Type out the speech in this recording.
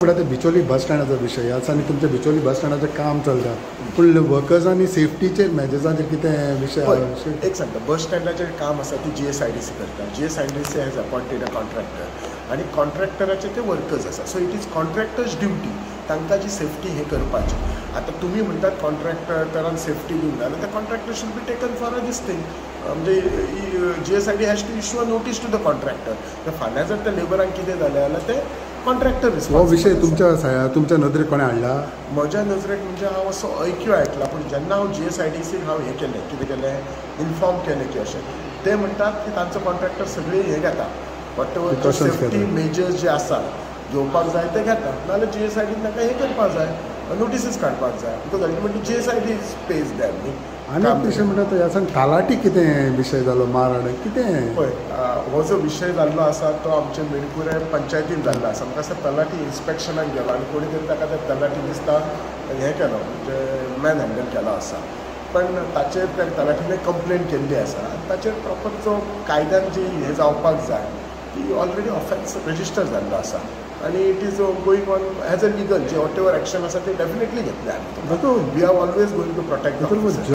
ते बिचोली बस स्टँडाचो विशय आसा आनी तुमच्या बिचोली बस स्टँडाचें काम चलता पूण वर्कर्स आनी सेफ्टीचेर मेजर्सांचेर कितें विशय एक सांगता बस स्टँडाचें काम आसा ती GSIDC करता. GSIDC has appointed a contractor आनी कॉन्ट्रॅक्टराचे ते वर्कर्स आसा. So it is contractors duty तांकां जी सेफ्टी हे करपाची. आतां तुमी म्हणटात कॉन्ट्रॅक्टरान सेफ्टी दिवंक जाय त्या contractor should be taken for a this thing. म्हणजे GSID has to issue a notice to the contractor. फाल्यां जर त्या लेबरांक कितें जालें जाल्यार ते कॉन्ट्रॅक्टर हो विशय तुमच्या नदरेक कोणें हाडला? म्हज्या नजरेक म्हणजे हांव असो ऐक्यो आयकला पूण जेन्ना हांव GSIDCक हांव हें केलें कितें केलें इन्फॉर्म केलें की अशें ते म्हणटात की तांचो कॉन्ट्रॅक्टर सगळी हें घेता वॉट एवर सेफ्टी मेजर्स जे आसा घेवपाक जाय ते घेता. नाजाल्यार GSIDन तांकां हें करपाक जाय नोटिसीस काडपाक जाय because ultimately GSID page them न्ही. आनी तशें म्हणटा ह्या तालाटी कितें विशय जालो मारहाण कितें पळय हो जो विशय जाल्लो आसा तो आमचे मेणकुरे पंचायतीन जाल्लो आसा. म्हाका दिसता तलाटी इन्स्पेक्शनाक गेलो आनी कोणी तरी ताका त्या तलाटी दिसता हें केलो म्हणजे मॅन हँडल केलो आसा. पण ताचेर त्या तलाटीने कंप्लेन केल्ली आसा आनी ताचेर प्रॉपर जो कायद्यान जी हें जावपाक जाय ती ऑलरेडी ऑफेन्स रजिस्टर जाल्लो आसा आनी it is going on as a legal जे वॉट एवर एक्शन आसा ते डेफिनेटली घेतले आमी. We are always going to protect